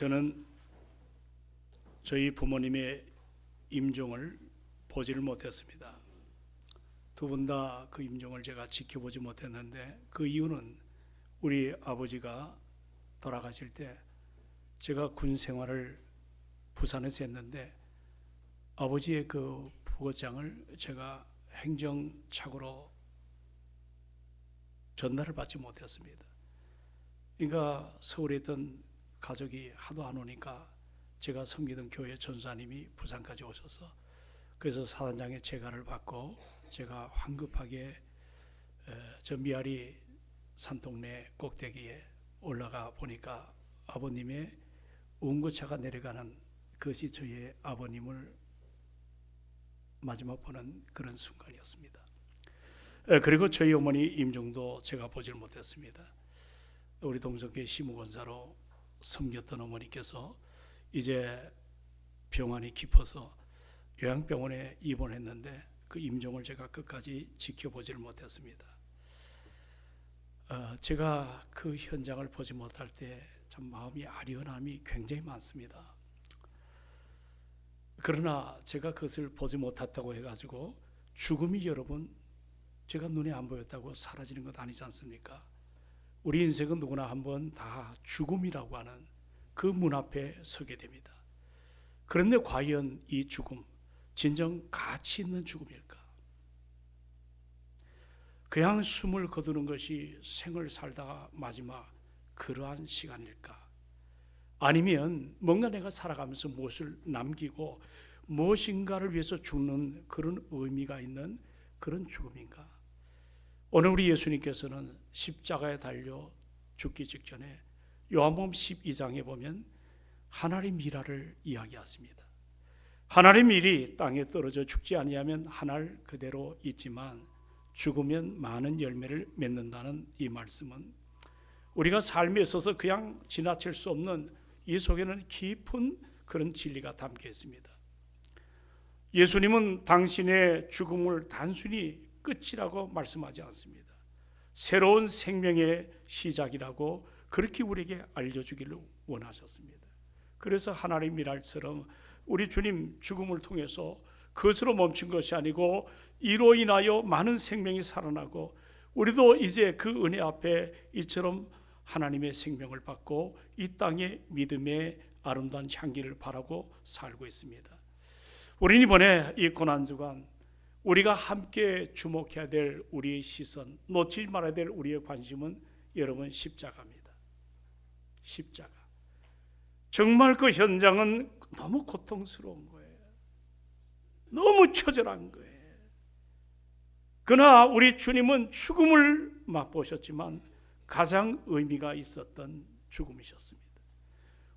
저는 저희 부모님의 임종을 보지를 못했습니다. 두 분 다 그 임종을 제가 지켜보지 못했는데, 그 이유는 우리 아버지가 돌아가실 때 제가 군 생활을 부산에서 했는데, 아버지의 그 부고장을 제가 행정착오로 전달을 받지 못했습니다. 그러니까 서울에 있던 가족이 하도 안 오니까 제가 섬기던 교회 전사님이 부산까지 오셔서, 그래서 사단장의 재가를 받고 제가 황급하게 저 미아리 산동네 꼭대기에 올라가 보니까 아버님의 운구차가 내려가는 그것이 저희 아버님을 마지막 보는 그런 순간이었습니다. 그리고 저희 어머니 임종도 제가 보질 못했습니다. 우리 동성교회 시무권사로 섬겼던 어머니께서 이제 병환이 깊어서 요양병원에 입원했는데 그 임종을 제가 끝까지 지켜보지를 못했습니다. 제가 그 현장을 보지 못할 때 참 마음이 아리운함이 굉장히 많습니다. 그러나 제가 그것을 보지 못했다고 해가지고 죽음이 여러분 제가 눈에 안 보였다고 사라지는 것 아니지 않습니까? 우리 인생은 누구나 한번 다 죽음이라고 하는 그 문 앞에 서게 됩니다. 그런데 과연 이 죽음 진정 가치 있는 죽음일까? 그냥 숨을 거두는 것이 생을 살다가 마지막 그러한 시간일까? 아니면 뭔가 내가 살아가면서 무엇을 남기고 무엇인가를 위해서 죽는 그런 의미가 있는 그런 죽음인가? 오늘 우리 예수님께서는 십자가에 달려 죽기 직전에 요한복음 12장에 보면 하나님 미라를 이야기하십니다. 하나님 일이 땅에 떨어져 죽지 아니하면 하늘 그대로 있지만 죽으면 많은 열매를 맺는다는 이 말씀은 우리가 삶에 있어서 그냥 지나칠 수 없는 이 속에는 깊은 그런 진리가 담겨 있습니다. 예수님은 당신의 죽음을 단순히 끝이라고 말씀하지 않습니다. 새로운 생명의 시작이라고 그렇게 우리에게 알려주기를 원하셨습니다. 그래서 하나님 일할처럼 우리 주님 죽음을 통해서 그것으로 멈춘 것이 아니고 이로 인하여 많은 생명이 살아나고 우리도 이제 그 은혜 앞에 이처럼 하나님의 생명을 받고 이 땅에 믿음의 아름다운 향기를 바라고 살고 있습니다. 우리는 이번에 이 고난주간 우리가 함께 주목해야 될 우리의 시선, 놓치지 말아야 될 우리의 관심은 여러분 십자가입니다. 십자가. 정말 그 현장은 너무 고통스러운 거예요. 너무 처절한 거예요. 그러나 우리 주님은 죽음을 맛보셨지만 가장 의미가 있었던 죽음이셨습니다.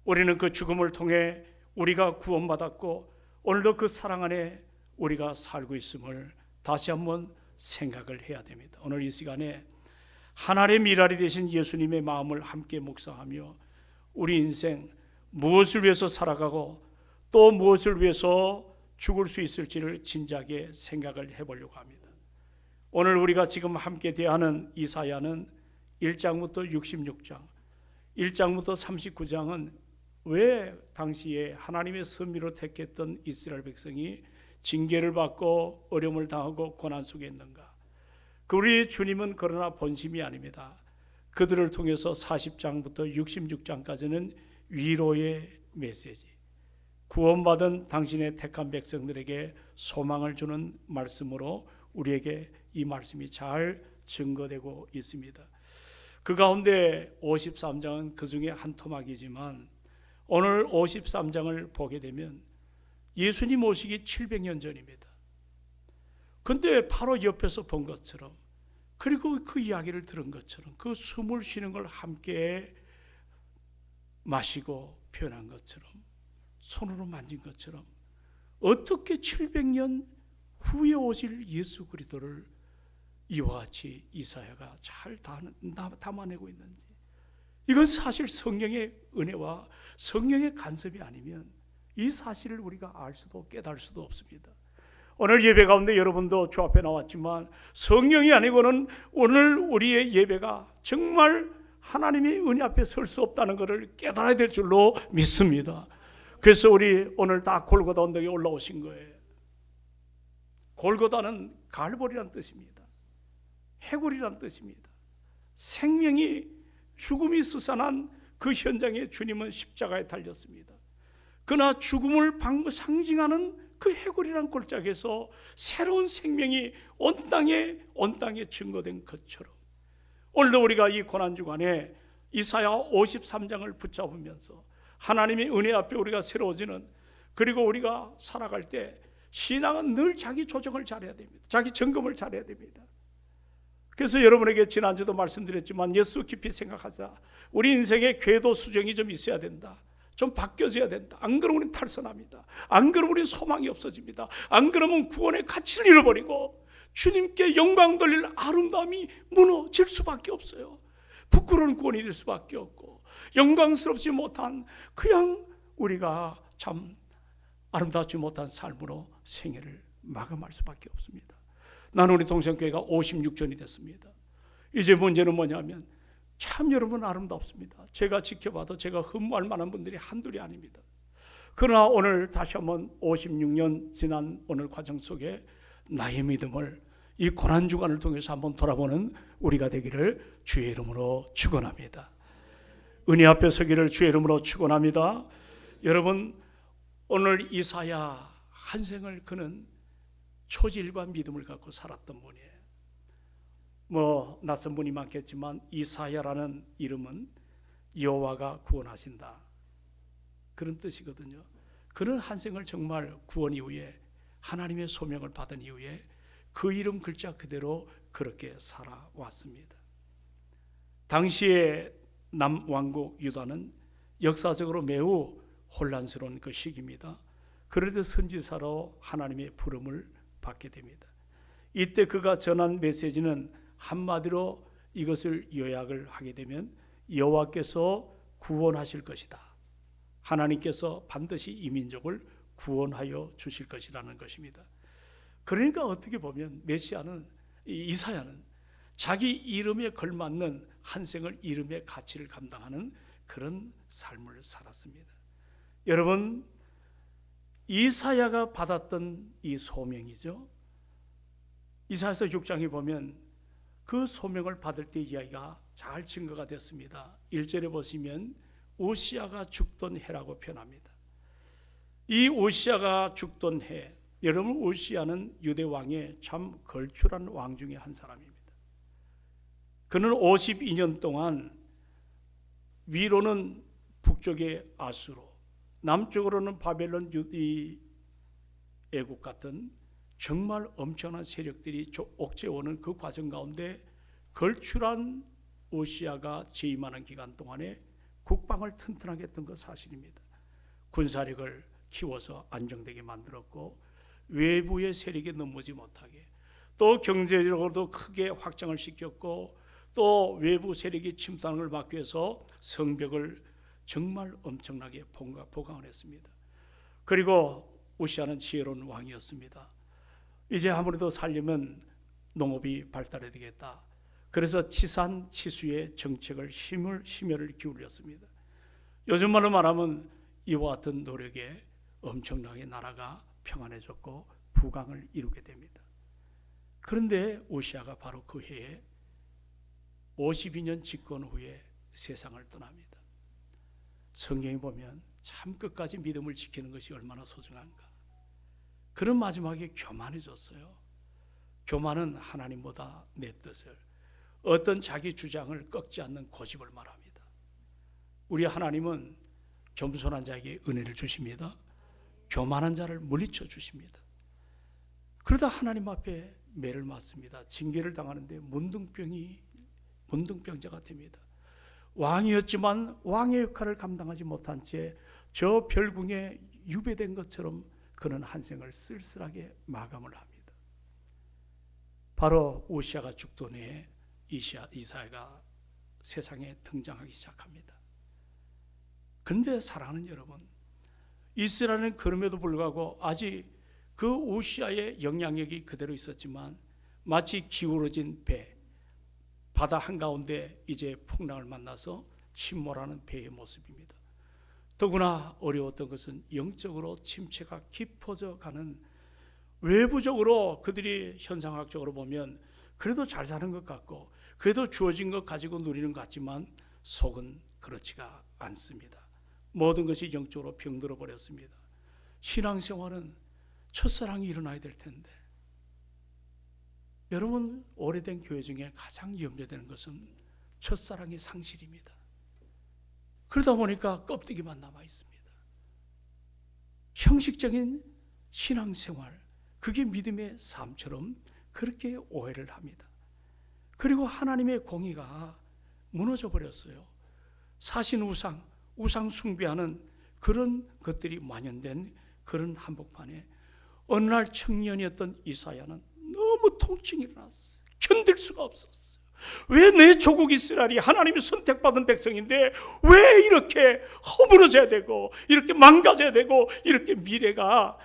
우리는 그 죽음을 통해 우리가 구원받았고 오늘도 그 사랑 안에 우리가 살고 있음을 다시 한번 생각을 해야 됩니다. 오늘 이 시간에 하나님의 미랄이 되신 예수님의 마음을 함께 묵상하며 우리 인생 무엇을 위해서 살아가고 또 무엇을 위해서 죽을 수 있을지를 진지하게 생각을 해보려고 합니다. 오늘 우리가 지금 함께 대하는 이사야는 1장부터 66장, 1장부터 39장은 왜 당시에 하나님의 섭리로 택했던 이스라엘 백성이 징계를 받고 어려움을 당하고 고난 속에 있는가? 우리 주님은 그러나 본심이 아닙니다. 그들을 통해서 40장부터 66장까지는 위로의 메시지, 구원받은 당신의 택한 백성들에게 소망을 주는 말씀으로 우리에게 이 말씀이 잘 증거되고 있습니다. 그 가운데 53장은 그 중에 한 토막이지만 오늘 53장을 보게 되면 예수님 오시기 700년 전입니다. 그런데 바로 옆에서 본 것처럼 그리고 그 이야기를 들은 것처럼 그 숨을 쉬는 걸 함께 마시고 표현한 것처럼 손으로 만진 것처럼 어떻게 700년 후에 오실 예수 그리스도를 이와 같이 이사야가 잘 담아내고 있는지, 이건 사실 성령의 은혜와 성령의 간섭이 아니면 이 사실을 우리가 알 수도 깨달을 수도 없습니다. 오늘 예배 가운데 여러분도 주 앞에 나왔지만 성령이 아니고는 오늘 우리의 예배가 정말 하나님의 은혜 앞에 설 수 없다는 것을 깨달아야 될 줄로 믿습니다. 그래서 우리 오늘 다 골고다 언덕에 올라오신 거예요. 골고다는 갈보리란 뜻입니다. 해골이란 뜻입니다. 생명이 죽음이 수산한 그 현장에 주님은 십자가에 달렸습니다. 그러나 죽음을 상징하는 그 해골이란 골짜기에서 새로운 생명이 온 땅에 증거된 것처럼 오늘도 우리가 이 고난주간에 이사야 53장을 붙잡으면서 하나님의 은혜 앞에 우리가 새로워지는, 그리고 우리가 살아갈 때 신앙은 늘 자기 조정을 잘해야 됩니다. 자기 점검을 잘해야 됩니다. 그래서 여러분에게 지난주도 말씀드렸지만 예수 깊이 생각하자. 우리 인생에 궤도 수정이 좀 있어야 된다. 좀 바뀌어져야 된다. 안 그러면 우리는 탈선합니다. 안 그러면 우리는 소망이 없어집니다. 안 그러면 구원의 가치를 잃어버리고 주님께 영광 돌릴 아름다움이 무너질 수밖에 없어요. 부끄러운 구원이 될 수밖에 없고 영광스럽지 못한 그냥 우리가 참 아름답지 못한 삶으로 생애를 마감할 수밖에 없습니다. 나는 우리 동성교회가 56전이 됐습니다. 이제 문제는 뭐냐면 참 여러분 아름답습니다. 제가 지켜봐도 제가 흠모할 만한 분들이 한둘이 아닙니다. 그러나 오늘 다시 한번 56년 지난 오늘 과정 속에 나의 믿음을 이 고난주간을 통해서 한번 돌아보는 우리가 되기를 주의 이름으로 축원합니다. 은혜 앞에 서기를 주의 이름으로 축원합니다. 여러분, 오늘 이사야 한 생을 그는 초질과 믿음을 갖고 살았던 분이에요. 낯선 분이 많겠지만 이사야라는 이름은 여호와가 구원하신다, 그런 뜻이거든요. 그는 한 생을 정말 구원 이후에 하나님의 소명을 받은 이후에 그 이름 글자 그대로 그렇게 살아왔습니다. 당시에 남왕국 유다는 역사적으로 매우 혼란스러운 그 시기입니다. 그래도 선지자로 하나님의 부름을 받게 됩니다. 이때 그가 전한 메시지는 한마디로 이것을 요약을 하게 되면 여호와께서 구원하실 것이다. 하나님께서 반드시 이 민족을 구원하여 주실 것이라는 것입니다. 그러니까 어떻게 보면 메시아는, 이사야는 자기 이름에 걸맞는 한 생을 이름의 가치를 감당하는 그런 삶을 살았습니다. 여러분, 이사야가 받았던 이 소명이죠. 이사야서 6장에 보면 그 소명을 받을 때 이야기가 잘 증거가 됐습니다. 1절에 보시면 오시아가 죽던 해라고 표현합니다. 이 오시아가 죽던 해, 여러분 오시아는 유대 왕의 참 걸출한 왕 중에 한 사람입니다. 그는 52년 동안 위로는 북쪽의 아수르, 남쪽으로는 바벨론 애국 같은 정말 엄청난 세력들이 옥죄오는 그 과정 가운데 걸출한 오시아가 재임하는 기간 동안에 국방을 튼튼하게 했던 것 사실입니다. 군사력을 키워서 안정되게 만들었고 외부의 세력에 넘어지 못하게, 또 경제적으로도 크게 확장을 시켰고, 또 외부 세력이 침투하는 걸 막기 위해서 성벽을 정말 엄청나게 보강을 했습니다. 그리고 우시아는 지혜로운 왕이었습니다. 이제 아무래도 살려면 농업이 발달해야 되겠다. 그래서 치산 치수의 정책을 심혈을 기울였습니다. 요즘 말로 말하면 이와 같은 노력에 엄청나게 나라가 평안해졌고 부강을 이루게 됩니다. 그런데 오시아가 바로 그 해에 52년 집권 후에 세상을 떠납니다. 성경에 보면 참 끝까지 믿음을 지키는 것이 얼마나 소중한가. 그런 마지막에 교만해졌어요. 교만은 하나님보다 내 뜻을, 어떤 자기 주장을 꺾지 않는 고집을 말합니다. 우리 하나님은 겸손한 자에게 은혜를 주십니다. 교만한 자를 물리쳐 주십니다. 그러다 하나님 앞에 매를 맞습니다. 징계를 당하는데 문둥병자가 됩니다. 왕이었지만 왕의 역할을 감당하지 못한 채 저 별궁에 유배된 것처럼 그는 한 생을 쓸쓸하게 마감을 합니다. 바로 오시아가 죽던 해에 이사야가 세상에 등장하기 시작합니다. 그런데 사랑하는 여러분, 이스라엘은 그럼에도 불구하고 아직 그 오시아의 영향력이 그대로 있었지만 마치 기울어진 배, 바다 한가운데 이제 풍랑을 만나서 침몰하는 배의 모습입니다. 더구나 어려웠던 것은 영적으로 침체가 깊어져 가는, 외부적으로 그들이 현상학적으로 보면 그래도 잘 사는 것 같고 그래도 주어진 것 가지고 누리는 것 같지만 속은 그렇지가 않습니다. 모든 것이 영적으로 병들어 버렸습니다. 신앙생활은 첫사랑이 일어나야 될 텐데, 여러분 오래된 교회 중에 가장 염려되는 것은 첫사랑의 상실입니다. 그러다 보니까 껍데기만 남아 있습니다. 형식적인 신앙생활, 그게 믿음의 삶처럼 그렇게 오해를 합니다. 그리고 하나님의 공의가 무너져 버렸어요. 사신 우상 숭배하는 그런 것들이 만연된 그런 한복판에 어느 날 청년이었던 이사야는 너무 통증이 일어났어요. 견딜 수가 없었어요. 왜 내 조국 이스라엘이 하나님의 선택받은 백성인데 왜 이렇게 허물어져야 되고 이렇게 망가져야 되고 이렇게 미래가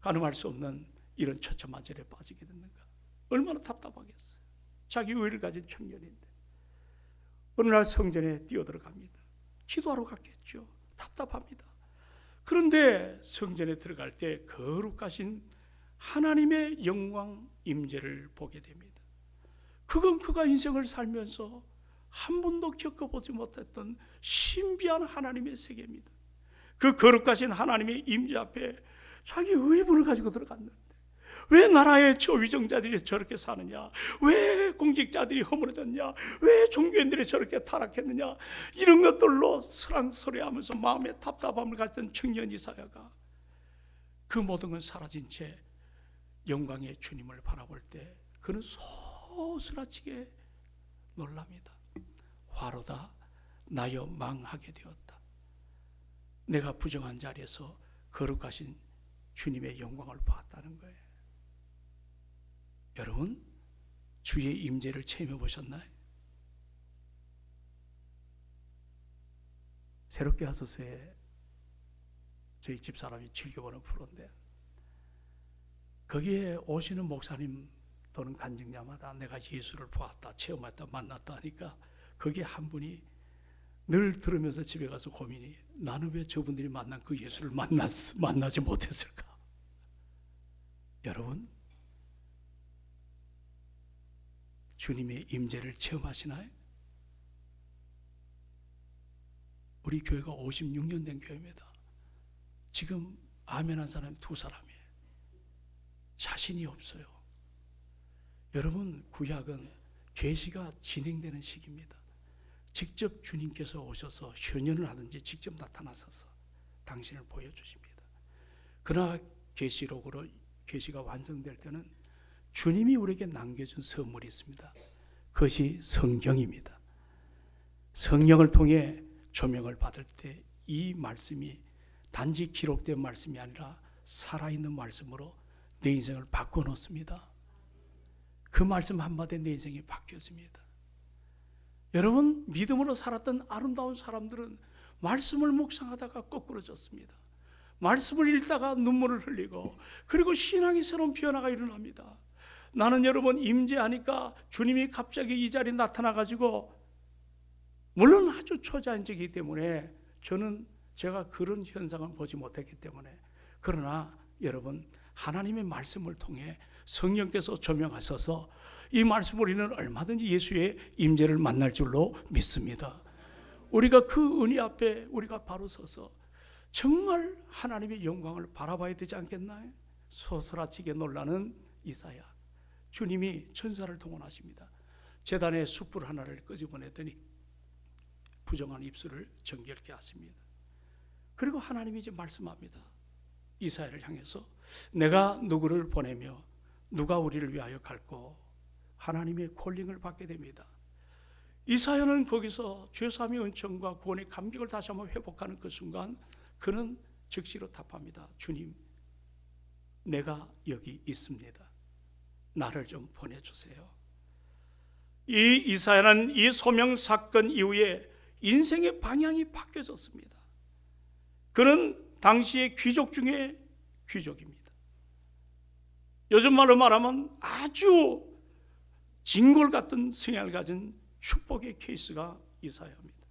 가늠할 수 없는 이런 처참한절에 빠지게 됐는가? 얼마나 답답하겠어요. 자기 의를 가진 청년인데 어느 날 성전에 뛰어들어갑니다. 기도하러 갔겠죠. 답답합니다. 그런데 성전에 들어갈 때 거룩하신 하나님의 영광 임재를 보게 됩니다. 그건 그가 인생을 살면서 한 번도 겪어보지 못했던 신비한 하나님의 세계입니다. 그 거룩하신 하나님의 임재 앞에 자기 의문을 가지고 들어갔는데 왜 나라의 저위정자들이 저렇게 사느냐, 왜 공직자들이 허물어졌냐, 왜 종교인들이 저렇게 타락했느냐, 이런 것들로 설랑설레하면서 마음에 답답함을 가졌던 청년 이사야가 그 모든 건 사라진 채 영광의 주님을 바라볼 때 그는 소스라치게 놀랍니다. 화로다 나여 망하게 되었다. 내가 부정한 자리에서 거룩하신 주님의 영광을 봤다는 거예요. 여러분, 주의 임재를 체험해 보셨나요? 새롭게 하소서에 저희 집사람이 즐겨보는 프로인데 거기에 오시는 목사님 또는 간증자마다 내가 예수를 보았다, 체험했다, 만났다 하니까 거기에 한 분이 늘 들으면서 집에 가서 고민이, 나는 왜 저분들이 만난 그 예수를 만나지 못했을까? 여러분, 주님의 임재를 체험하시나요? 우리 교회가 56년 된 교회입니다. 지금 아멘한 사람이 2사람이에요. 자신이 없어요. 여러분, 구약은 계시가 진행되는 시기입니다. 직접 주님께서 오셔서 현현을 하든지 직접 나타나셔서 당신을 보여주십니다. 그러나 계시록으로 계시가 완성될 때는 주님이 우리에게 남겨준 선물이 있습니다. 그것이 성경입니다. 성령을 통해 조명을 받을 때 이 말씀이 단지 기록된 말씀이 아니라 살아있는 말씀으로 내 인생을 바꿔놓습니다. 그 말씀 한마디에 내 인생이 바뀌었습니다. 여러분, 믿음으로 살았던 아름다운 사람들은 말씀을 묵상하다가 거꾸로졌습니다. 말씀을 읽다가 눈물을 흘리고 그리고 신앙이 새로운 변화가 일어납니다. 나는 여러분 임재하니까 주님이 갑자기 이 자리에 나타나가지고, 물론 아주 초자연적이기 때문에 제가 그런 현상을 보지 못했기 때문에, 그러나 여러분 하나님의 말씀을 통해 성령께서 조명하셔서 이 말씀으로 우리는 얼마든지 예수의 임재를 만날 줄로 믿습니다. 우리가 그 은혜 앞에 우리가 바로 서서 정말 하나님의 영광을 바라봐야 되지 않겠나요? 소스라치게 놀라는 이사야, 주님이 천사를 동원하십니다. 제단에 숯불 하나를 끄집어내더니 부정한 입술을 정결케 하십니다. 그리고 하나님이 이제 말씀합니다. 이사야를 향해서 내가 누구를 보내며 누가 우리를 위하여 갈고, 하나님의 콜링을 받게 됩니다. 이사야는 거기서 죄사함의 은총과 구원의 감격을 다시 한번 회복하는 그 순간 그는 즉시로 답합니다. 주님, 내가 여기 있습니다. 나를 좀 보내주세요. 이 이사야는 이 소명 사건 이후에 인생의 방향이 바뀌어졌습니다. 그는 당시의 귀족 중에 귀족입니다. 요즘 말로 말하면 아주 진골 같은 성향을 가진 축복의 케이스가 이사야입니다.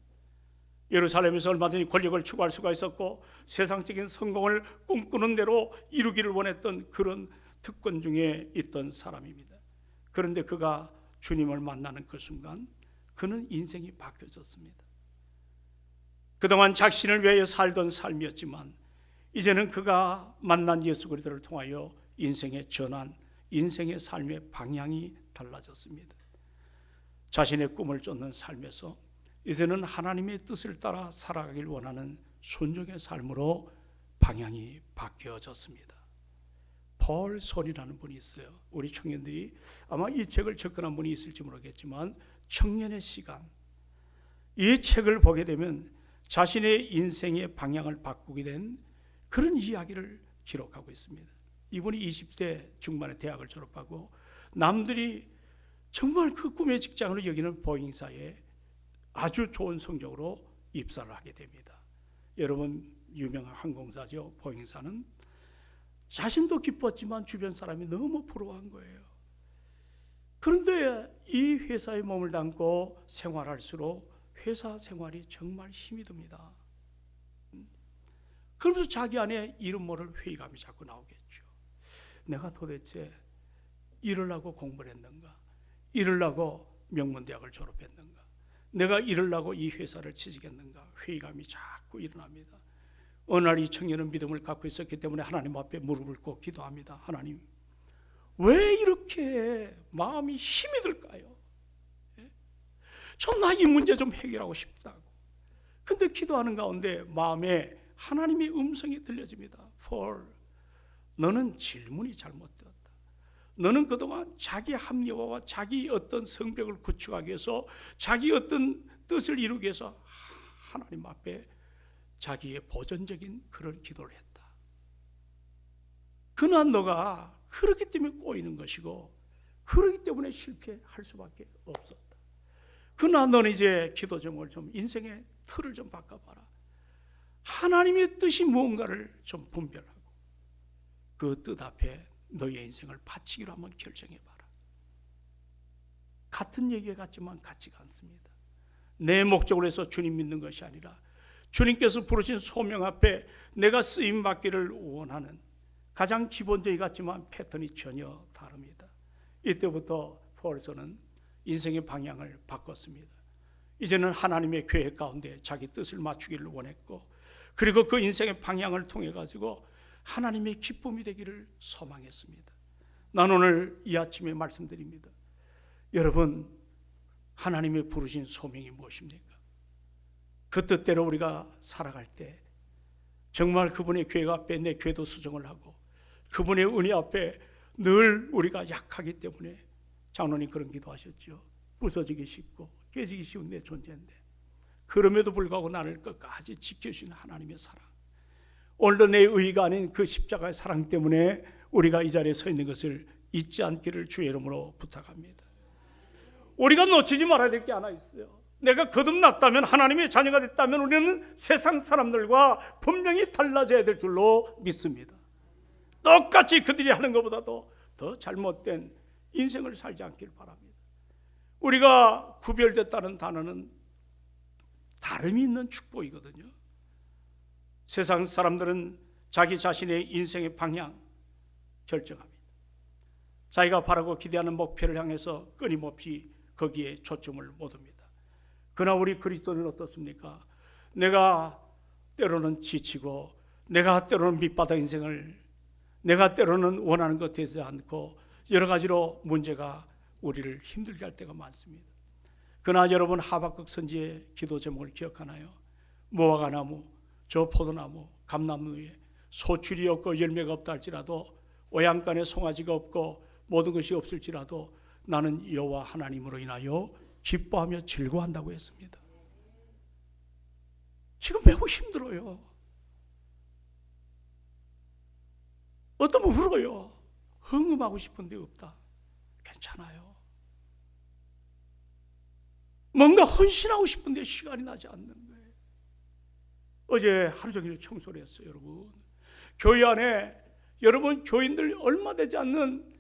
예루살렘에서 얼마든지 권력을 추구할 수가 있었고 세상적인 성공을 꿈꾸는 대로 이루기를 원했던 그런 특권 중에 있던 사람입니다. 그런데 그가 주님을 만나는 그 순간 그는 인생이 바뀌어졌습니다. 그동안 자신을 위해 살던 삶이었지만 이제는 그가 만난 예수 그리스도를 통하여 인생의 전환, 인생의 삶의 방향이 달라졌습니다. 자신의 꿈을 쫓는 삶에서 이제는 하나님의 뜻을 따라 살아가길 원하는 순종의 삶으로 방향이 바뀌어졌습니다. 폴 손이라는 분이 있어요. 우리 청년들이 아마 이 책을 접근한 분이 있을지 모르겠지만 청년의 시간, 이 책을 보게 되면 자신의 인생의 방향을 바꾸게 된 그런 이야기를 기록하고 있습니다. 이분이 20대 중반에 대학을 졸업하고 남들이 정말 그 꿈의 직장으로 여기는 보잉사에 아주 좋은 성적으로 입사를 하게 됩니다. 여러분 유명한 항공사죠. 보잉사는 자신도 기뻤지만 주변 사람이 너무 부러워한 거예요. 그런데 이 회사에 몸을 담고 생활할수록 회사 생활이 정말 힘이 듭니다. 그러면서 자기 안에 이름 모를 회의감이 자꾸 나오겠죠. 내가 도대체 이러려고 공부를 했는가? 이러려고 명문대학을 졸업했는가? 내가 이러려고 이 회사를 취직했는가? 회의감이 자꾸 일어납니다. 어느 날 이 청년은 믿음을 갖고 있었기 때문에 하나님 앞에 무릎을 꿇고 기도합니다. 하나님, 왜 이렇게 마음이 힘이 들까요? 나 이 문제 좀 해결하고 싶다고. 근데 기도하는 가운데 마음에 하나님의 음성이 들려집니다. 폴, 너는 질문이 잘못되었다. 너는 그동안 자기 합리화와 자기 어떤 성벽을 구축하기 위해서 자기 어떤 뜻을 이루기 위해서 하나님 앞에 자기의 보전적인 그런 기도를 했다. 그러나 너가 그렇기 때문에 꼬이는 것이고 그렇기 때문에 실패할 수밖에 없었다. 그러나 너는 이제 기도 제목을 좀 인생의 틀을 좀 바꿔봐라. 하나님의 뜻이 무언가를 좀 분별하고 그 뜻 앞에 너의 인생을 바치기로 한번 결정해봐라. 같은 얘기 같지만 같지가 않습니다. 내 목적으로 해서 주님 믿는 것이 아니라 주님께서 부르신 소명 앞에 내가 쓰임받기를 원하는 가장 기본적이 같지만 패턴이 전혀 다릅니다. 이때부터 폴서는 인생의 방향을 바꿨습니다. 이제는 하나님의 계획 가운데 자기 뜻을 맞추기를 원했고 그리고 그 인생의 방향을 통해 가지고 하나님의 기쁨이 되기를 소망했습니다. 난 오늘 이 아침에 말씀드립니다. 여러분, 하나님의 부르신 소명이 무엇입니까? 그 뜻대로 우리가 살아갈 때 정말 그분의 계획 앞에 내 궤도 수정을 하고 그분의 은혜 앞에 늘 우리가 약하기 때문에 장로님 그런 기도하셨죠. 부서지기 쉽고 깨지기 쉬운 내 존재인데 그럼에도 불구하고 나를 끝까지 지켜주신 하나님의 사랑, 오늘도 내 의의가 아닌 그 십자가의 사랑 때문에 우리가 이 자리에 서 있는 것을 잊지 않기를 주의 이름으로 부탁합니다. 우리가 놓치지 말아야 될 게 하나 있어요. 내가 거듭났다면, 하나님의 자녀가 됐다면 우리는 세상 사람들과 분명히 달라져야 될 줄로 믿습니다. 똑같이 그들이 하는 것보다도 더 잘못된 인생을 살지 않길 바랍니다. 우리가 구별됐다는 단어는 다름이 있는 축복이거든요. 세상 사람들은 자기 자신의 인생의 방향 결정합니다. 자기가 바라고 기대하는 목표를 향해서 끊임없이 거기에 초점을 못 둡니다. 그러나 우리 그리스도는 어떻습니까? 내가 때로는 지치고 내가 때로는 밑바닥 인생을 내가 때로는 원하는 것 되지 않고 여러 가지로 문제가 우리를 힘들게 할 때가 많습니다. 그러나 여러분 하박국 선지의 기도 제목을 기억하나요? 무화과나무, 저 포도나무, 감나무에 소출이 없고 열매가 없다 할지라도 오양간에 송아지가 없고 모든 것이 없을지라도 나는 여호와 하나님으로 인하여 기뻐하며 즐거워한다고 했습니다. 지금 매우 힘들어요. 어떤 분 울어요. 흥음하고 싶은데 없다. 괜찮아요. 뭔가 헌신하고 싶은데 시간이 나지 않는 거예요. 어제 하루 종일 청소를 했어요, 여러분. 교회 안에 여러분 교인들 얼마 되지 않는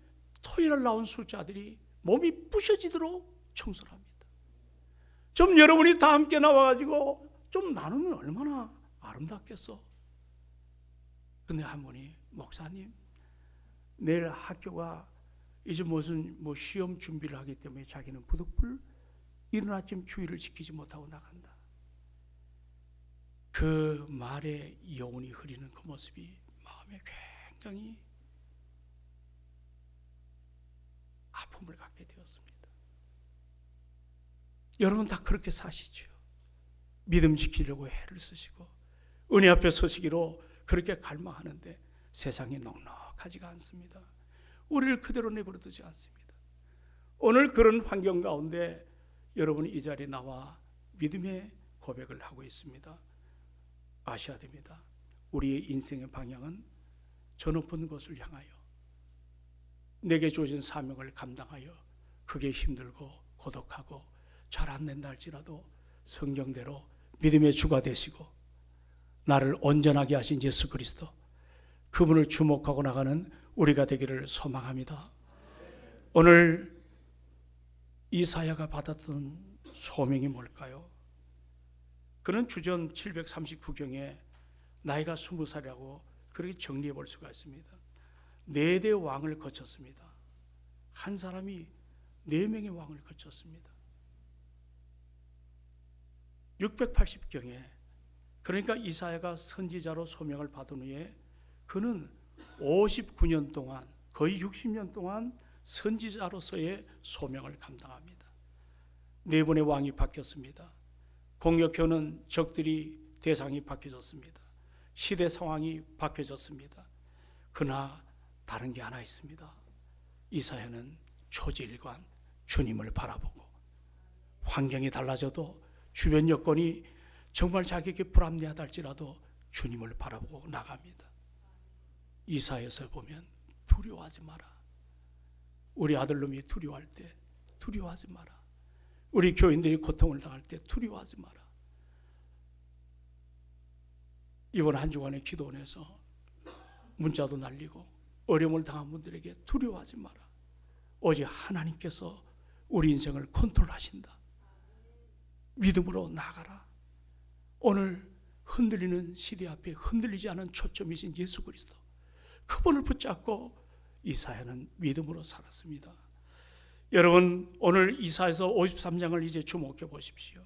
토요일 날 나온 숫자들이 몸이 부셔지도록 청소를 합니다. 좀 여러분이 다 함께 나와가지고 좀 나누면 얼마나 아름답겠어. 근데 한 분이, 목사님, 내일 학교가 이제 무슨 시험 준비를 하기 때문에 자기는 부득불 이른 아침 주의를 지키지 못하고 나간다. 그 말에 여운이 흐리는 그 모습이 마음에 굉장히 아픔을 갖게 되었습니다. 여러분 다 그렇게 사시죠. 믿음 지키려고 애를 쓰시고 은혜 앞에 서시기로 그렇게 갈망하는데 세상이 넉넉하지가 않습니다. 우리를 그대로 내버려 두지 않습니다. 오늘 그런 환경 가운데 여러분이 이 자리에 나와 믿음의 고백을 하고 있습니다. 아셔야 됩니다. 우리의 인생의 방향은 저 높은 곳을 향하여 내게 주어진 사명을 감당하여 그게 힘들고 고독하고 잘 안 된다 할지라도 성경대로 믿음의 주가 되시고 나를 온전하게 하신 예수 그리스도, 그분을 주목하고 나가는 우리가 되기를 소망합니다. 오늘 이사야가 받았던 소명이 뭘까요? 그는 주전 739경에 나이가 20살이라고 그렇게 정리해 볼 수가 있습니다. 4대 왕을 거쳤습니다. 한 사람이 4명의 왕을 거쳤습니다. 680경에, 그러니까 이사야가 선지자로 소명을 받은 후에 그는 59년 동안, 거의 60년 동안 선지자로서의 소명을 감당합니다. 4번의 왕이 바뀌었습니다. 공격해오는 적들이 대상이 바뀌어졌습니다. 시대 상황이 바뀌어졌습니다. 그러나 다른 게 하나 있습니다. 이사야는 초지일관 주님을 바라보고 환경이 달라져도 주변 여건이 정말 자기에게 불합리하다 할지라도 주님을 바라보고 나갑니다. 이사야에서 보면 두려워하지 마라. 우리 아들놈이 두려워할 때 두려워하지 마라. 우리 교인들이 고통을 당할 때 두려워하지 마라. 이번 한 주간의 기도원에서 문자도 날리고 어려움을 당한 분들에게 두려워하지 마라. 오직 하나님께서 우리 인생을 컨트롤하신다. 믿음으로 나가라. 오늘 흔들리는 시대 앞에 흔들리지 않은 초점이신 예수 그리스도, 그분을 붙잡고 이사야는 믿음으로 살았습니다. 여러분, 오늘 이사야서 53장을 이제 주목해 보십시오.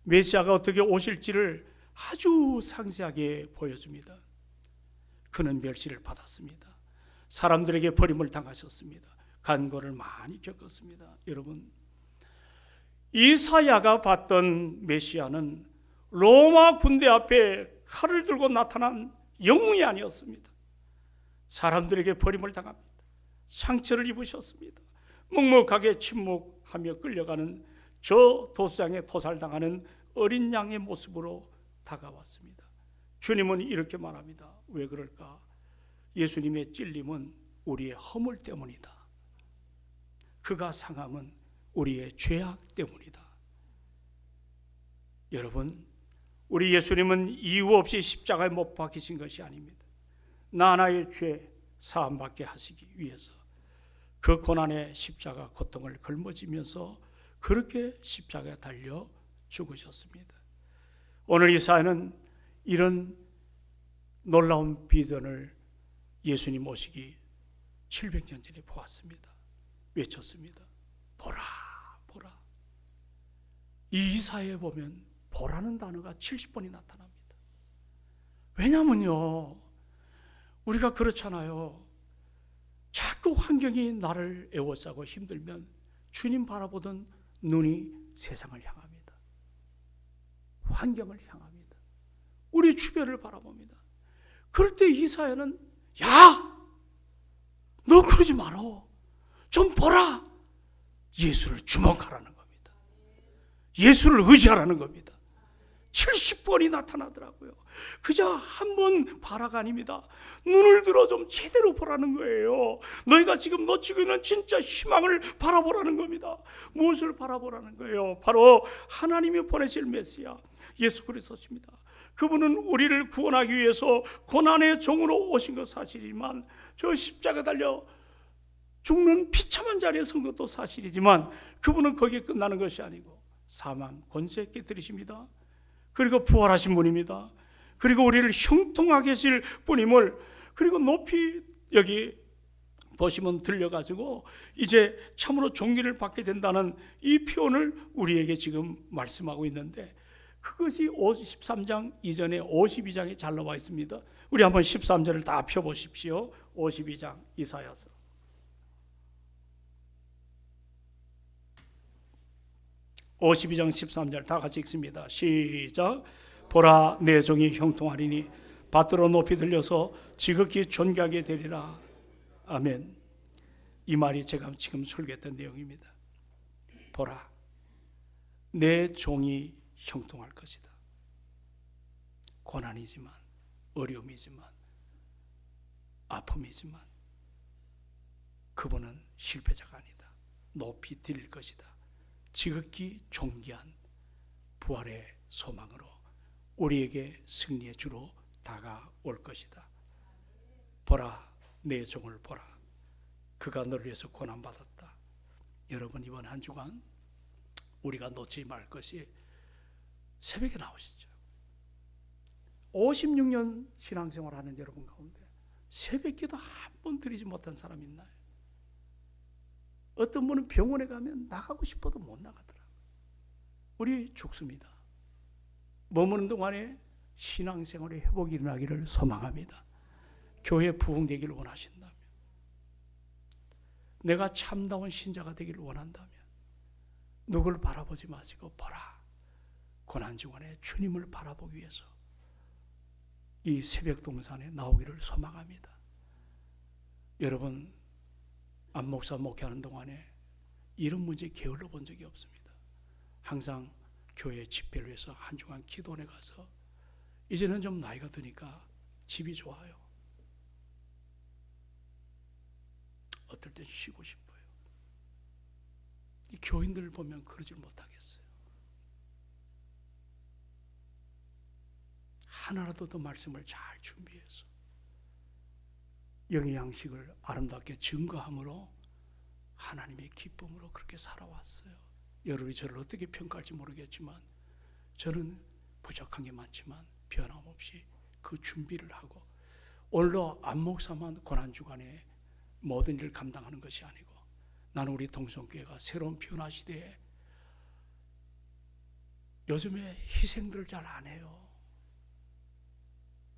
메시아가 어떻게 오실지를 아주 상세하게 보여줍니다. 그는 멸시를 받았습니다. 사람들에게 버림을 당하셨습니다. 간고를 많이 겪었습니다. 여러분, 이사야가 봤던 메시아는 로마 군대 앞에 칼을 들고 나타난 영웅이 아니었습니다. 사람들에게 버림을 당합니다. 상처를 입으셨습니다. 묵묵하게 침묵하며 끌려가는 저 도수장에 도살당하는 어린 양의 모습으로 다가왔습니다. 주님은 이렇게 말합니다. 왜 그럴까? 예수님의 찔림은 우리의 허물 때문이다. 그가 상함은 우리의 죄악 때문이다. 여러분, 우리 예수님은 이유 없이 십자가에 못 박히신 것이 아닙니다. 나의 죄 사함받게 하시기 위해서 그 고난의 십자가 고통을 걸머지면서 그렇게 십자가에 달려 죽으셨습니다. 오늘 이사야는 이런 놀라운 비전을 예수님 오시기 700년 전에 보았습니다. 외쳤습니다. 보라, 보라. 이 이사야에 보면 보라는 단어가 70번이 나타납니다. 왜냐면요, 우리가 그렇잖아요. 자꾸 환경이 나를 애워싸고 힘들면 주님 바라보던 눈이 세상을 향합니다. 환경을 향합니다. 우리 주변을 바라봅니다. 그럴 때 이사야는, 야! 너 그러지 마라. 좀 보라. 예수를 주목하라는 겁니다. 예수를 의지하라는 겁니다. 70번이 나타나더라고요. 그저 한 번 봐라가 아닙니다. 눈을 들어 좀 제대로 보라는 거예요. 너희가 지금 놓치고 있는 진짜 희망을 바라보라는 겁니다. 무엇을 바라보라는 거예요? 바로 하나님이 보내실 메시아 예수 그리스도십니다. 그분은 우리를 구원하기 위해서 고난의 종으로 오신 것 사실이지만 저 십자가 달려 죽는 비참한 자리에 선 것도 사실이지만 그분은 거기에 끝나는 것이 아니고 사망 권세 깨뜨리십니다. 그리고 부활하신 분입니다. 그리고 우리를 형통하게 하실 분임을, 그리고 높이 여기 보시면 들려가지고 이제 참으로 종기를 받게 된다는 이 표현을 우리에게 지금 말씀하고 있는데, 그것이 53장 이전에 52장에 잘 나와 있습니다. 우리 한번 13절을 다 펴보십시오. 52장 이사야서. (52장) 13절 다 같이 읽습니다. 시작. 보라, 내 종이 형통하리니 밭으로 높이 들려서 지극히 존귀하게 되리라. 아멘. 이 말이 제가 지금 설교했던 내용입니다. 보라, 내 종이 형통할 것이다. 고난이지만, 어려움이지만, 아픔이지만 그분은 실패자가 아니다. 높이 들릴 것이다. 지극히 존귀한 부활의 소망으로 우리에게 승리의 주로 다가올 것이다. 보라, 내 종을 보라. 그가 너를 위해서 고난받았다. 여러분, 이번 한 주간 우리가 놓지 말 것이, 새벽에 나오시죠. 56년 신앙생활 하는 여러분 가운데 새벽기도 한 번 드리지 못한 사람 있나요? 어떤 분은 병원에 가면 나가고 싶어도 못 나가더라고요. 우리 죽습니다. 머무는 동안에 신앙생활의 회복이 일어나기를 소망합니다. 교회 부흥되기를 원하신다면, 내가 참다운 신자가 되기를 원한다면 누구를 바라보지 마시고 보라, 고난주간에 주님을 바라보기 위해서 이 새벽 동산에 나오기를 소망합니다. 여러분, 안목사 목회하는 동안에 이런 문제 게을러 본 적이 없습니다. 항상 교회 집회를 위해서 한 주간 기도원에 가서, 이제는 좀 나이가 드니까 집이 좋아요. 어떨 땐 쉬고 싶어요. 이 교인들 보면 그러질 못하겠어요. 하나라도 더 말씀을 잘 준비해서 영의 양식을 아름답게 증거함으로 하나님의 기쁨으로 그렇게 살아왔어요. 여러분이 저를 어떻게 평가할지 모르겠지만 저는 부족한 게 많지만 변함없이 그 준비를 하고, 오늘도 안목사만 고난주간에 모든 일을 감당하는 것이 아니고, 나는 우리 동성교회가 새로운 변화 시대에 요즘에 희생들을 잘 안 해요.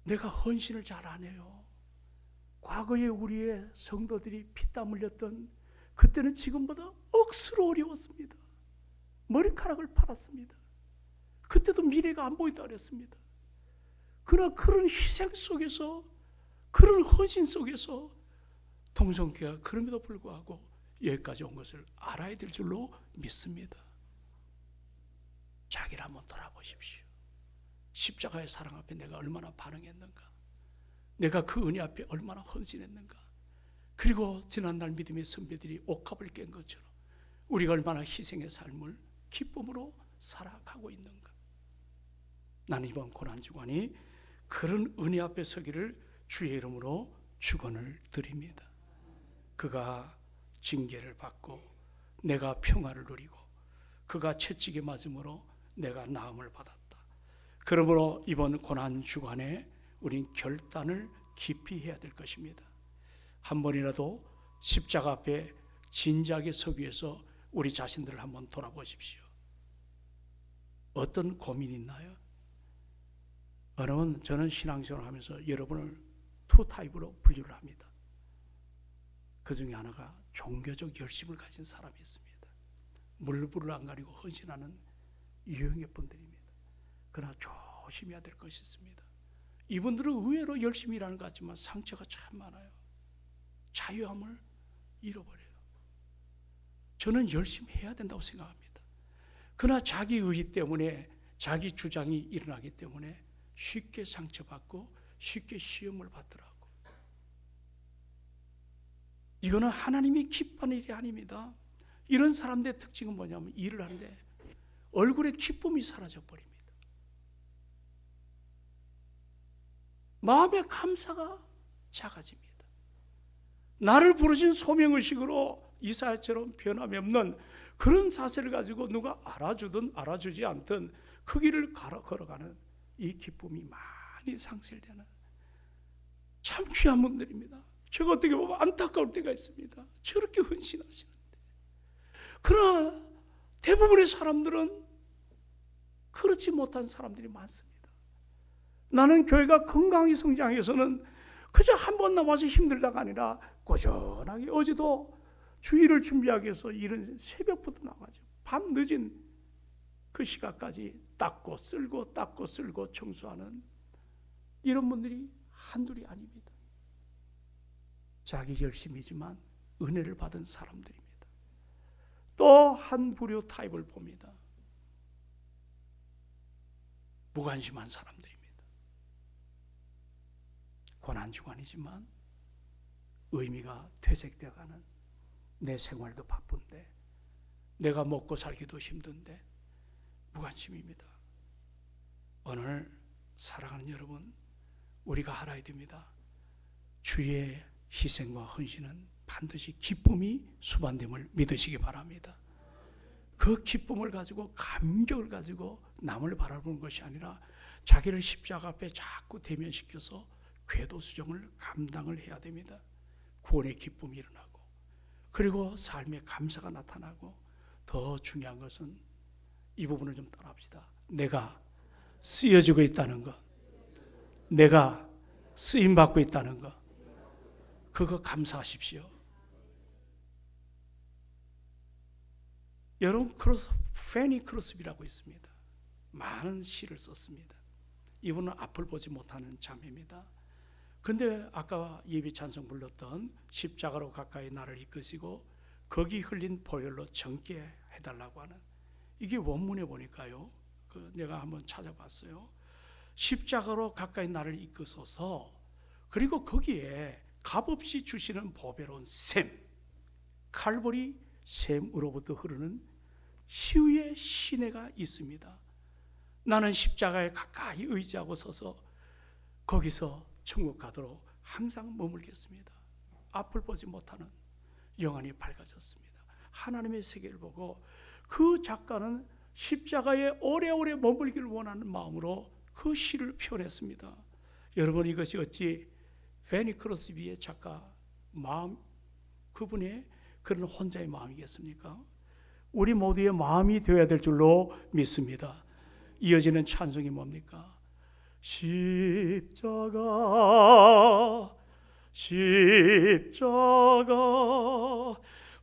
내가 헌신을 잘 안 해요. 과거에 우리의 성도들이 피땀 흘렸던 그때는 지금보다 억수로 어려웠습니다. 머리카락을 팔았습니다. 그때도 미래가 안 보인다 그랬습니다. 그러나 그런 희생 속에서, 그런 헌신 속에서 동성교회가 그럼에도 불구하고 여기까지 온 것을 알아야 될 줄로 믿습니다. 자기를 한번 돌아보십시오. 십자가의 사랑 앞에 내가 얼마나 반응했는가, 내가 그 은혜 앞에 얼마나 헌신했는가, 그리고 지난날 믿음의 선배들이 옥합을 깬 것처럼 우리가 얼마나 희생의 삶을 기쁨으로 살아가고 있는가. 나는 이번 고난주간이 그런 은혜 앞에 서기를 주의 이름으로 축원을 드립니다. 그가 징계를 받고 내가 평화를 누리고, 그가 채찍에 맞음으로 내가 나음을 받았다. 그러므로 이번 고난주간에 우린 결단을 깊이 해야 될 것입니다. 한 번이라도 십자가 앞에 진지하게 서기 위해서 우리 자신들을 한번 돌아보십시오. 어떤 고민이 있나요? 여러분, 저는 신앙생활을 하면서 여러분을 투 타입으로 분류를 합니다. 그 중에 하나가 종교적 열심을 가진 사람이 있습니다. 물불을 안 가리고 헌신하는 유형의 분들입니다. 그러나 조심해야 될 것이 있습니다. 이분들은 의외로 열심히 일하는 것 같지만 상처가 참 많아요. 자유함을 잃어버려요. 저는 열심히 해야 된다고 생각합니다. 그러나 자기 의의 때문에, 자기 주장이 일어나기 때문에 쉽게 상처받고 쉽게 시험을 받더라고. 이거는 하나님이 기뻐하는 일이 아닙니다. 이런 사람들의 특징은 뭐냐면, 일을 하는데 얼굴에 기쁨이 사라져버립니다. 마음의 감사가 작아집니다. 나를 부르신 소명의식으로 이사야처럼 변함이 없는 그런 자세를 가지고 누가 알아주든 알아주지 않든 그 길을 걸어가는 이 기쁨이 많이 상실되는 참 귀한 분들입니다. 제가 어떻게 보면 안타까울 때가 있습니다. 저렇게 헌신하시는데. 그러나 대부분의 사람들은 그렇지 못한 사람들이 많습니다. 나는 교회가 건강히 성장해서는 그저 한 번 나와서 힘들다가 아니라 꾸준하게 어제도 주일을 준비하기 위해서 이른 새벽부터 나가죠. 밤 늦은 그 시간까지 닦고 쓸고 청소하는 이런 분들이 한둘이 아닙니다. 자기 열심이지만 은혜를 받은 사람들입니다. 또 한 부류 타입을 봅니다. 무관심한 사람들입니다. 고난주간이지만 의미가 퇴색되어가는, 내 생활도 바쁜데 내가 먹고 살기도 힘든데 무관심입니다. 오늘 사랑하는 여러분, 우리가 알아야 됩니다. 주의 희생과 헌신은 반드시 기쁨이 수반됨을 믿으시기 바랍니다. 그 기쁨을 가지고, 감격을 가지고 남을 바라보는 것이 아니라 자기를 십자가 앞에 자꾸 대면시켜서 궤도수정을 감당을 해야 됩니다. 구원의 기쁨이 일어나고, 그리고 삶의 감사가 나타나고, 더 중요한 것은 이 부분을 좀 따라합시다. 내가 쓰여지고 있다는 것, 내가 쓰임받고 있다는 것, 그거 감사하십시오. 여러분, 페니 크로스비라고 있습니다. 많은 시를 썼습니다. 이분은 앞을 보지 못하는 자매입니다. 근데 아까 예비 찬송 불렀던 십자가로 가까이 나를 이끄시고 거기 흘린 보혈로 정케 해달라고 하는, 이게 원문에 보니까요, 내가 한번 찾아봤어요. 십자가로 가까이 나를 이끄소서, 그리고 거기에 값없이 주시는 보배로운 샘, 칼보리 샘으로부터 흐르는 치유의 시내가 있습니다. 나는 십자가에 가까이 의지하고 서서 거기서 천국 가도록 항상 머물겠습니다. 앞을 보지 못하는 영안이 밝아졌습니다. 하나님의 세계를 보고, 그 작가는 십자가에 오래오래 머물기를 원하는 마음으로 그 시를 표현했습니다. 여러분, 이것이 어찌 페니 크로스비의 작가 마음, 그분의 그런 혼자의 마음이겠습니까? 우리 모두의 마음이 되어야 될 줄로 믿습니다. 이어지는 찬송이 뭡니까? 십자가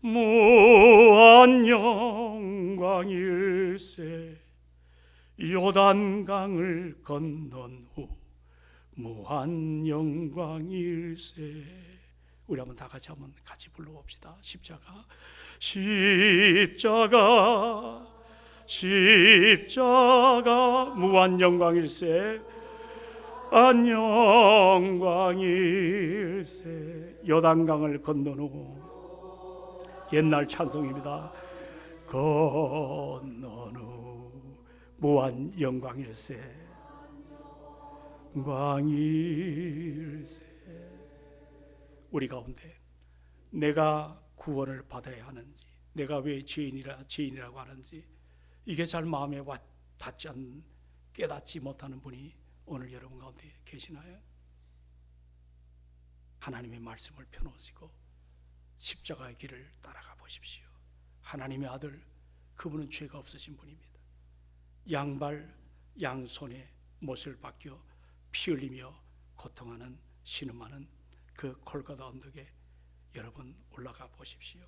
무한 영광일세, 요단강을 건넌 후 무한 영광일세. 우리 한번 다 같이 불러봅시다. 십자가 무한 영광일세, 안영광일세, 요단강을 건넌 후. 옛날 찬송입니다. 건넌 후 무한 영광일세, 영광일세. 우리 가운데 내가 구원을 받아야 하는지, 내가 왜 죄인이라고 하는지, 이게 잘 마음에 닿지 않는, 깨닫지 못하는 분이 오늘 여러분 가운데 계시나요? 하나님의 말씀을 펴놓으시고 십자가의 길을 따라가 보십시오. 하나님의 아들, 그분은 죄가 없으신 분입니다. 양발 양손에 못을 박혀 피 흘리며 고통하는, 신음하는 그 골고다 언덕에 여러분 올라가 보십시오.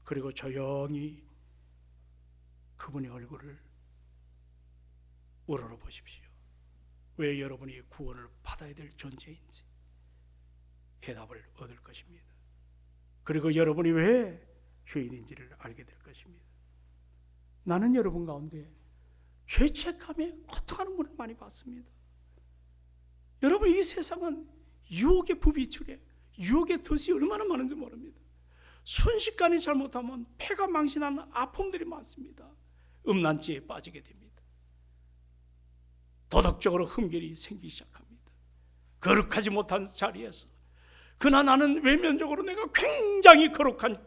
그리고 조용히 그분의 얼굴을 우러러 보십시오. 왜 여러분이 구원을 받아야 될 존재인지 해답을 얻을 것입니다. 그리고 여러분이 왜 죄인인지를 알게 될 것입니다. 나는 여러분 가운데 죄책감에 고통하는 분을 많이 봤습니다. 여러분, 이 세상은 유혹의 부비출에, 유혹의 덫이 얼마나 많은지 모릅니다. 순식간에 잘못하면 폐가 망신하는 아픔들이 많습니다. 음란죄에 빠지게 됩니다. 도덕적으로 흠결이 생기기 시작합니다. 거룩하지 못한 자리에서 그러나 나는 외면적으로 내가 굉장히 거룩한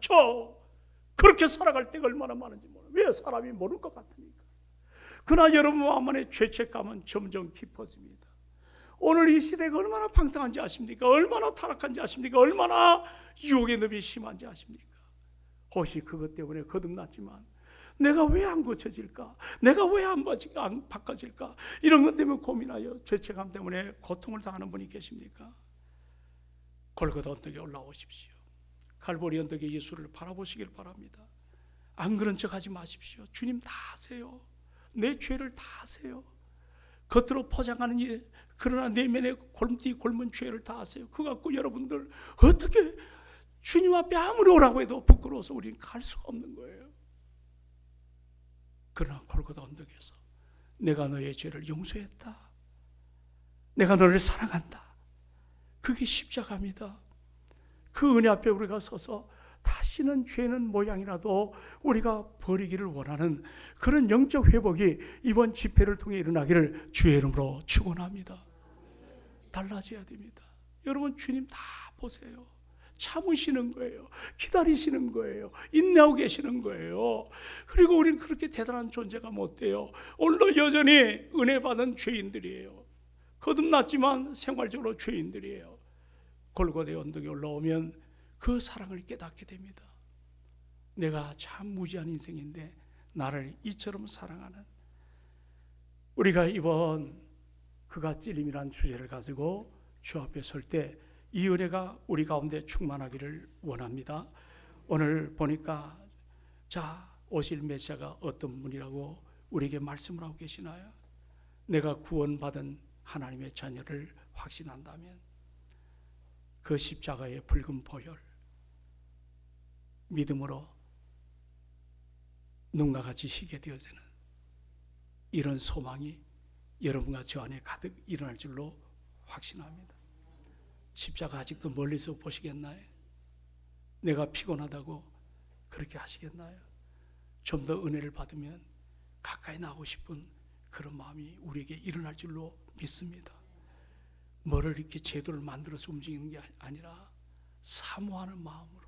그렇게 살아갈 때가 얼마나 많은지 몰라. 왜 사람이 모를 것 같으니까. 그러나 여러분 마음 안에 죄책감은 점점 깊어집니다. 오늘 이 시대가 얼마나 방탕한지 아십니까? 얼마나 타락한지 아십니까? 얼마나 유혹의 늪이 심한지 아십니까? 혹시 그것 때문에 거듭났지만 내가 왜 안 고쳐질까? 내가 왜 안 바꿔질까? 이런 것 때문에 고민하여 죄책감 때문에 고통을 당하는 분이 계십니까? 골고다 언덕에 올라오십시오. 갈보리 언덕에 예수를 바라보시길 바랍니다. 안 그런 척 하지 마십시오. 주님 다 아세요. 내 죄를 다 아세요. 겉으로 포장하는 그러나 내면에 골문 죄를 다 아세요. 그거 갖고 여러분들 어떻게 주님 앞에 아무리 오라고 해도 부끄러워서 우리는 갈 수가 없는 거예요. 그러나 골고다 언덕에서 내가 너의 죄를 용서했다. 내가 너를 사랑한다. 그게 십자가입니다. 그 은혜 앞에 우리가 서서 다시는 죄는 모양이라도 우리가 버리기를 원하는 그런 영적 회복이 이번 집회를 통해 일어나기를 주의 이름으로 축원합니다. 달라져야 됩니다. 여러분 주님 다 보세요. 참으시는 거예요. 기다리시는 거예요. 인내하고 계시는 거예요. 그리고 우리는 그렇게 대단한 존재가 못 돼요. 오늘도 여전히 은혜 받은 죄인들이에요. 거듭났지만 생활적으로 죄인들이에요. 골고다의 언덕에 올라오면 그 사랑을 깨닫게 됩니다. 내가 참 무지한 인생인데 나를 이처럼 사랑하는, 우리가 이번 그가 찔림이란 주제를 가지고 주 앞에 설 때 이 은혜가 우리 가운데 충만하기를 원합니다. 오늘 보니까 자 오실 메시아가 어떤 분이라고 우리에게 말씀을 하고 계시나요? 내가 구원받은 하나님의 자녀를 확신한다면 그 십자가의 붉은 보혈 믿음으로 눈과 같이 희게 되어지는 이런 소망이 여러분과 저 안에 가득 일어날 줄로 확신합니다. 십자가 아직도 멀리서 보시겠나요? 내가 피곤하다고 그렇게 하시겠나요? 좀 더 은혜를 받으면 가까이 나오고 싶은 그런 마음이 우리에게 일어날 줄로 믿습니다. 뭐를 이렇게 제도를 만들어서 움직이는 게 아니라 사모하는 마음으로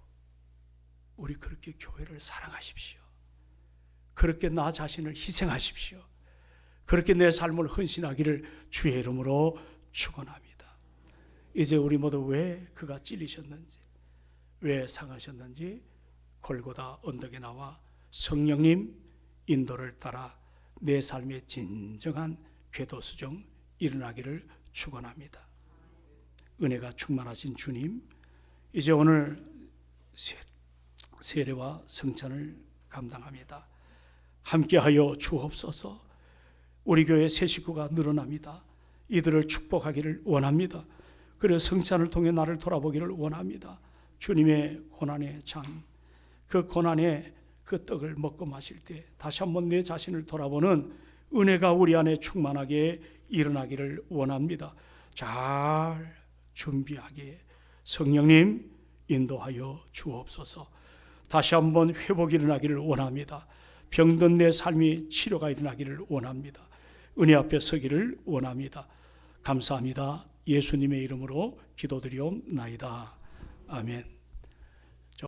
우리 그렇게 교회를 사랑하십시오. 그렇게 나 자신을 희생하십시오. 그렇게 내 삶을 헌신하기를 주의 이름으로 축원합니다. 이제 우리 모두 왜 그가 찔리셨는지, 왜 상하셨는지 골고다 언덕에 나와 성령님 인도를 따라 내 삶의 진정한 궤도 수정 일어나기를 축원합니다. 은혜가 충만하신 주님, 이제 오늘 세례와 성찬을 감당합니다. 함께하여 주옵소서. 우리 교회 새 식구가 늘어납니다. 이들을 축복하기를 원합니다. 그래서 성찬을 통해 나를 돌아보기를 원합니다. 주님의 고난의 잔, 그 고난의 그 떡을 먹고 마실 때 다시 한번 내 자신을 돌아보는 은혜가 우리 안에 충만하게 일어나기를 원합니다. 잘 준비하게 성령님 인도하여 주옵소서. 다시 한번 회복이 일어나기를 원합니다. 병든 내 삶이 치료가 일어나기를 원합니다. 은혜 앞에 서기를 원합니다. 감사합니다. 예수님의 이름으로 기도드리옵나이다. 아멘.